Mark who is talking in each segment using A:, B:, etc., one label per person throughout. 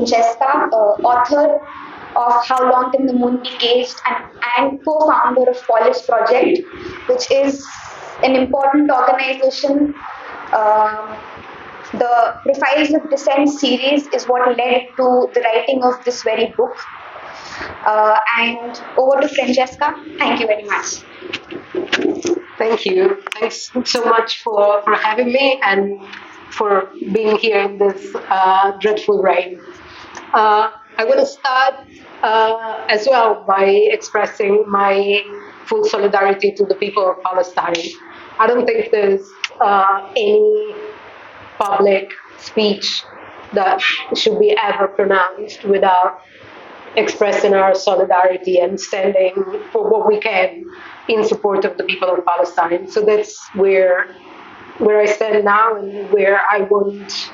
A: Francesca, author of How Long Can the Moon Be Caged and co-founder of Polis Project, which is an important organization. The Profiles of Dissent series is what led to the writing of this very book. And over to Francesca. Thank you very much.
B: Thank you. Thanks so much for having me and for being here in this dreadful rain. I want to start as well by expressing my full solidarity to the people of Palestine. I don't think there's any public speech that should be ever pronounced without expressing our solidarity and standing for what we can in support of the people of Palestine. So that's where I stand now and where I want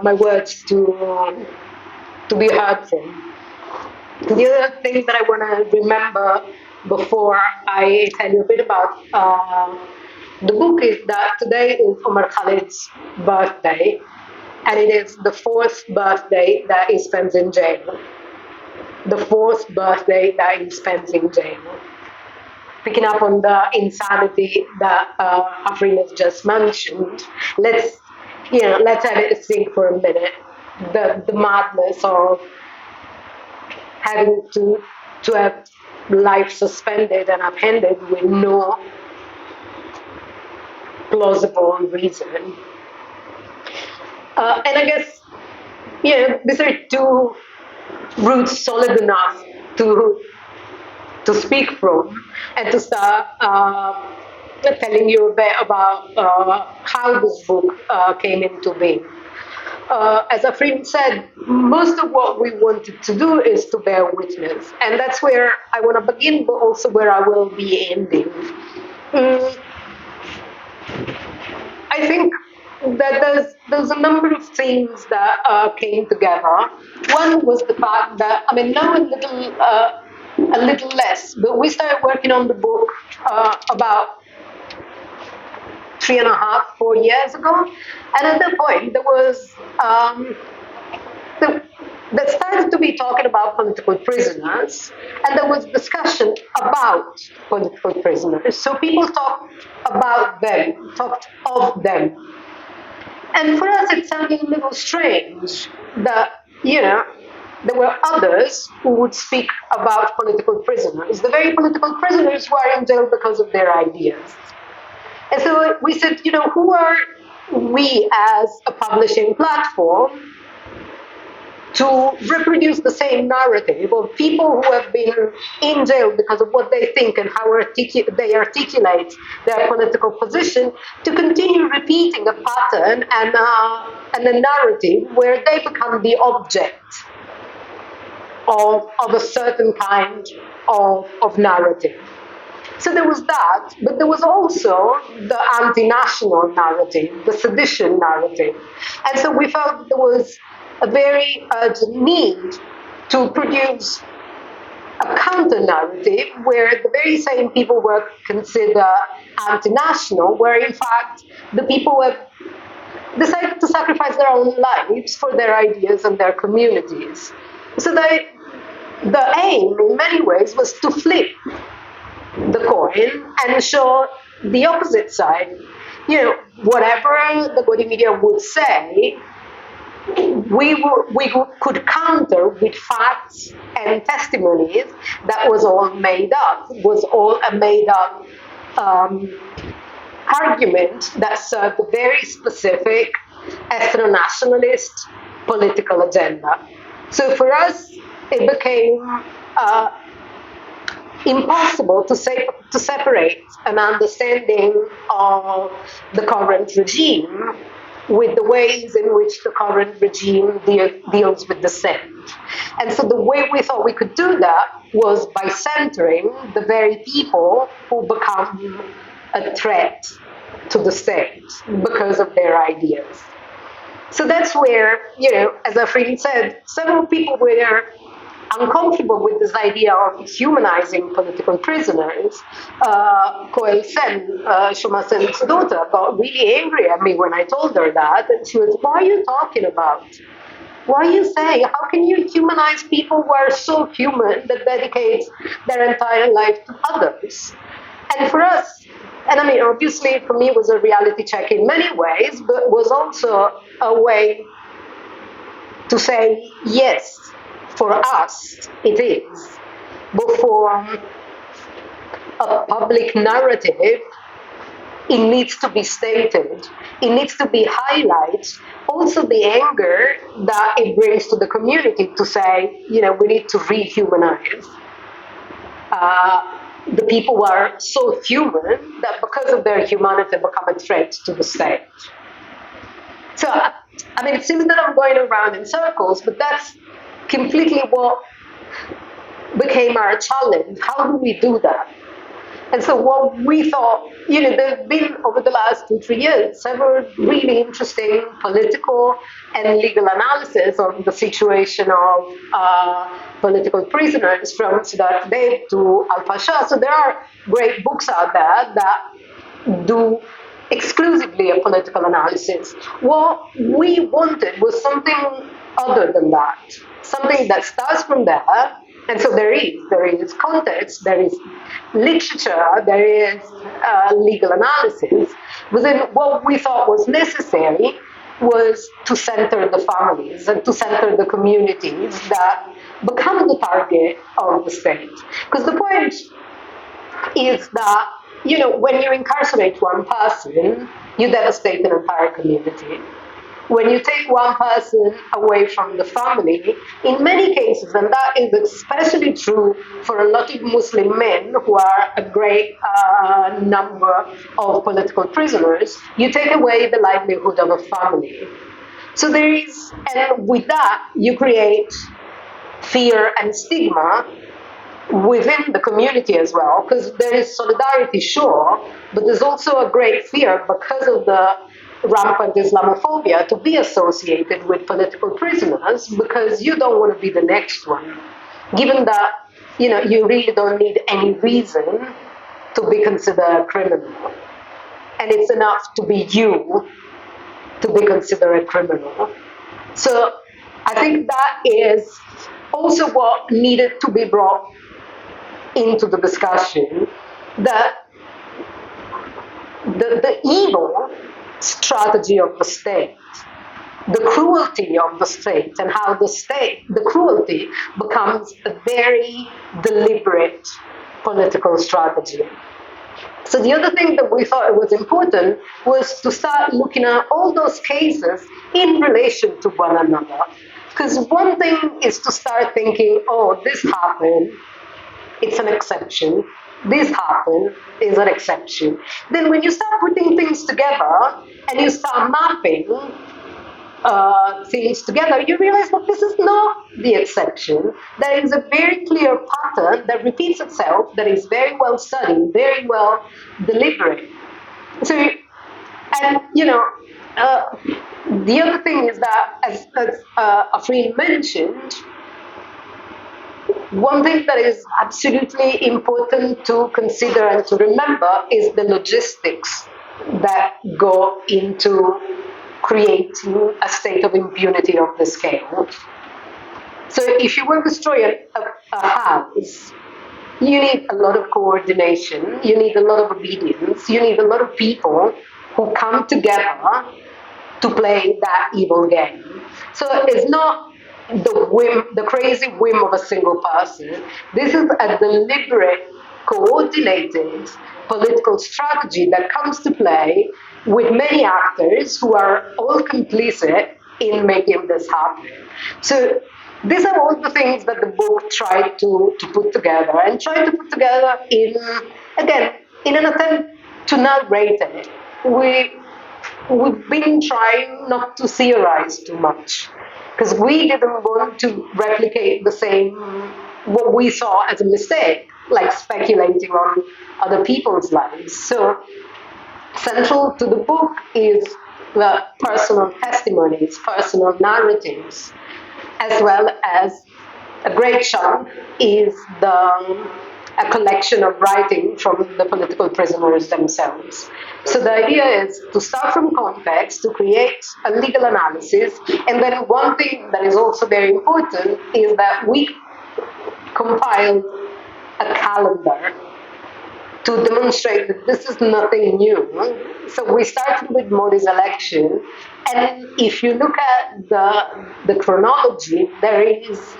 B: my words to be heard from. The other thing that I want to remember before I tell you a bit about the book is that today is Omar Khalid's birthday, and it is the fourth birthday that he spends in jail. The fourth birthday that he spends in jail. Picking up on the insanity that Afrin has just mentioned, let's have it sink for a minute. The madness of having to have life suspended and upended with no plausible reason. And I guess, these are two roots solid enough to speak from and to start telling you a bit about how this book came into being. As Afrin said, most of what we wanted to do is to bear witness, and that's where I want to begin, but also where I will be ending. I think that there's a number of things that came together. One was the fact that, now a little less, but we started working on the book about 3.5, 4 years ago, and at that point there was that started to be talking about political prisoners, and there was discussion about political prisoners. So people talked about them, talked of them. And for us, it sounded a little strange that, there were others who would speak about political prisoners, the very political prisoners who are in jail because of their ideas. And so we said, who are we as a publishing platform to reproduce the same narrative of people who have been in jail because of what they think and how they articulate their political position, to continue repeating a pattern and a narrative where they become the object of a certain kind of narrative. So there was that, but there was also the anti-national narrative, the sedition narrative. And so we felt that there was a very urgent need to produce a counter-narrative where the very same people were considered anti-national, where in fact the people have decided to sacrifice their own lives for their ideas and their communities. So the aim, in many ways, was to flip the coin and show the opposite side. Whatever the body media would say, we could counter with facts and testimonies that was all made up, was all a made up argument that served a very specific ethno-nationalist political agenda. So for us, it became impossible to separate an understanding of the current regime with the ways in which the current regime deals with dissent. And so the way we thought we could do that was by centering the very people who become a threat to the state because of their ideas. So that's where, as Afrin said, several people were uncomfortable with this idea of humanizing political prisoners. Koel Sen, Shoma Sen's daughter, got really angry at me when I told her that. And she was, what are you talking about? Why you say? How can you humanize people who are so human that dedicates their entire life to others? And for us, and I mean, obviously for me it was a reality check in many ways, but was also a way to say, yes, for us it is. But for a public narrative, it needs to be stated. It needs to be highlighted. Also, the anger that it brings to the community to say, we need to rehumanize the people who are so human that because of their humanity become a threat to the state. So, I mean, it seems that I'm going around in circles, but that's completely what became our challenge. How do we do that? And so what we thought, there's been over the last 2-3 years several really interesting political and legal analysis of the situation of political prisoners from Siddharth Dev to Al Pasha. So there are great books out there that do exclusively a political analysis. What we wanted was something other than that, something that starts from there. And so there is context, there is literature, there is legal analysis. But then what we thought was necessary was to center the families and to center the communities that become the target of the state. Because the point is that, when you incarcerate one person, you devastate an entire community. When you take one person away from the family, in many cases, and that is especially true for a lot of Muslim men who are a great number of political prisoners, you take away the livelihood of a family. So there is, and with that, you create fear and stigma within the community as well, because there is solidarity, sure, but there's also a great fear because of the rampant Islamophobia to be associated with political prisoners, because you don't want to be the next one, given that you really don't need any reason to be considered a criminal, and it's enough to be you to be considered a criminal. So I think that is also what needed to be brought into the discussion, that the evil strategy of the state, the cruelty of the state, and how the cruelty becomes a very deliberate political strategy. So the other thing that we thought it was important was to start looking at all those cases in relation to one another. Because one thing is to start thinking, oh, this happened, it's an exception. This happened is an exception. Then when you start putting things together and you start mapping things together, you realize that this is not the exception. There is a very clear pattern that repeats itself, that is very well studied, very well deliberate. So, and the other thing is that, as Afreen mentioned, one thing that is absolutely important to consider and to remember is the logistics that go into creating a state of impunity of this scale. So if you want to destroy a house, you need a lot of coordination, you need a lot of obedience, you need a lot of people who come together to play that evil game. So it's not the crazy whim of a single person. This is a deliberate, coordinated political strategy that comes to play with many actors who are all complicit in making this happen. So these are all the things that the book tried to put together, and tried to put together in an attempt to narrate it. We've been trying not to theorize too much, because we didn't want to replicate the same, what we saw as a mistake, like speculating on other people's lives. So central to the book is the personal testimonies, personal narratives, as well as a great chunk is the a collection of writing from the political prisoners themselves. So the idea is to start from context, to create a legal analysis, and then one thing that is also very important is that we compiled a calendar to demonstrate that this is nothing new. So we started with Modi's election, and if you look at the chronology, there is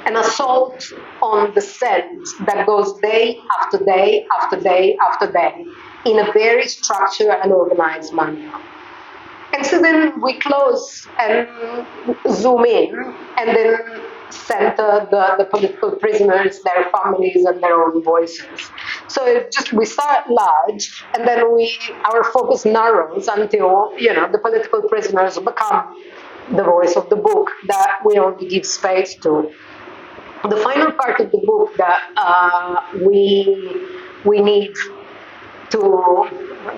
B: an assault on the Senate that goes day after day after day after day in a very structured and organized manner. And so then we close and zoom in and then center the political prisoners, their families, and their own voices. So it just we start large, and then our focus narrows until the political prisoners become the voice of the book that we only give space to. The final part of the book that we need to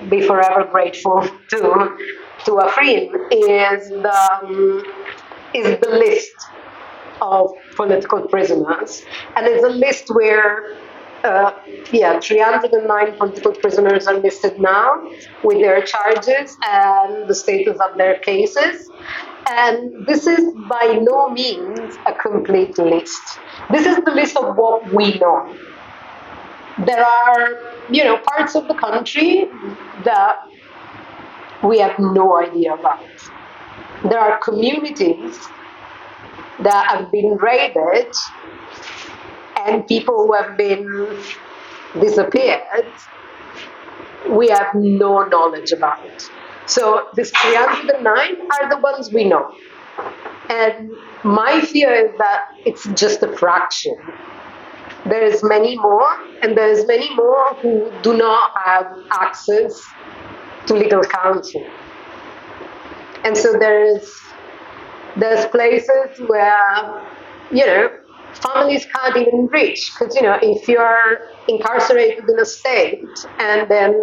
B: be forever grateful to Afrin is the list of political prisoners, and it's a list where 309 political prisoners are listed now with their charges and the status of their cases. And this is by no means a complete list. This is the list of what we know. There are, parts of the country that we have no idea about. There are communities that have been raided and people who have been disappeared, we have no knowledge about. So these 309 are the ones we know. And my fear is that it's just a fraction. There's many more, and there's many more who do not have access to legal counsel. And so there's places where, families can't even reach. Because, if you're incarcerated in a state and then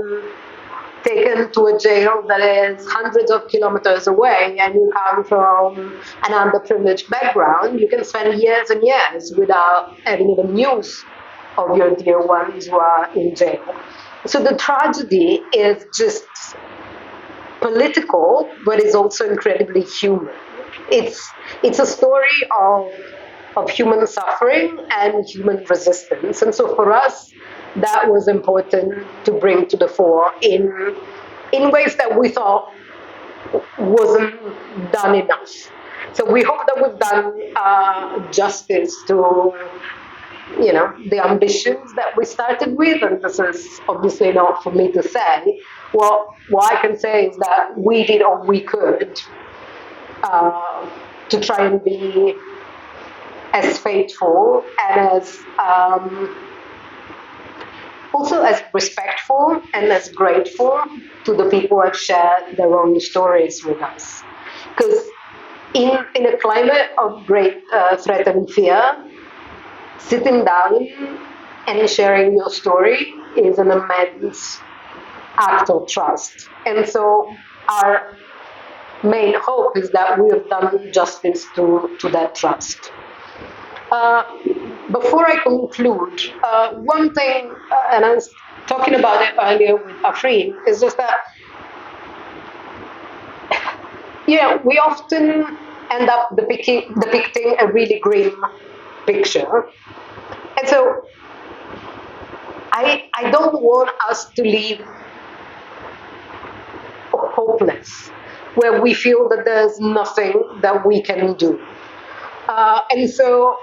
B: taken to a jail that is hundreds of kilometers away and you come from an underprivileged background, you can spend years and years without having even news of your dear ones who are in jail. So the tragedy is just political, but it's also incredibly human. It's a story of human suffering and human resistance. And so for us, that was important to bring to the fore in ways that we thought wasn't done enough. So we hope that we've done justice to the ambitions that we started with, and this is obviously not for me to say. Well, what I can say is that we did all we could to try and be as faithful and as also as respectful and as grateful to the people who have shared their own stories with us. Because in a climate of great threat and fear, sitting down and sharing your story is an immense act of trust. And so our main hope is that we have done justice to that trust. Before I conclude, one thing, and I was talking about it earlier with Afrin, is just that, we often end up depicting a really grim picture. And so I don't want us to leave hopeless, where we feel that there's nothing that we can do. And so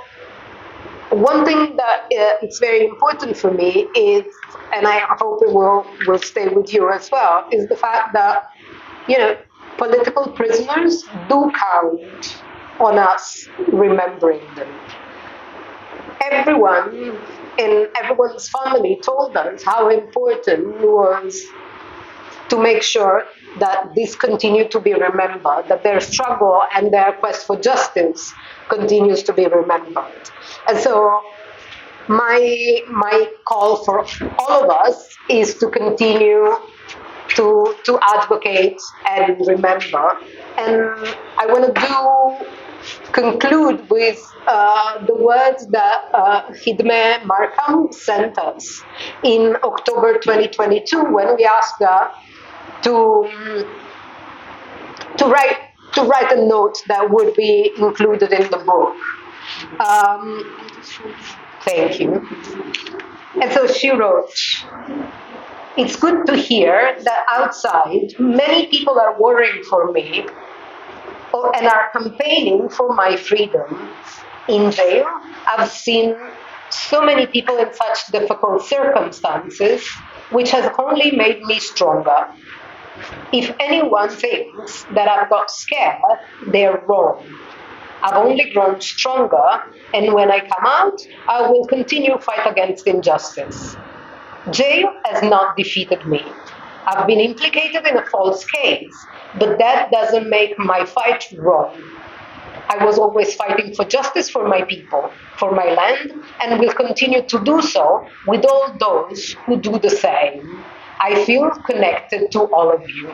B: one thing that it's very important for me is, and I hope it will stay with you as well, is the fact that, political prisoners do count on us remembering them. Everyone in everyone's family told us how important it was to make sure that this continued to be remembered, that their struggle and their quest for justice continues to be remembered. And so my call for all of us is to continue to advocate and remember. And I want to do conclude with the words that Hidme Markham sent us in October 2022 when we asked her to write a note that would be included in the book. Thank you. And so she wrote, "It's good to hear that outside many people are worrying for me and are campaigning for my freedom. In jail, I've seen so many people in such difficult circumstances, which has only made me stronger. If anyone thinks that I've got scared, they're wrong. I've only grown stronger, and when I come out, I will continue to fight against injustice. Jail has not defeated me. I've been implicated in a false case, but that doesn't make my fight wrong. I was always fighting for justice for my people, for my land, and will continue to do so with all those who do the same. I feel connected to all of you."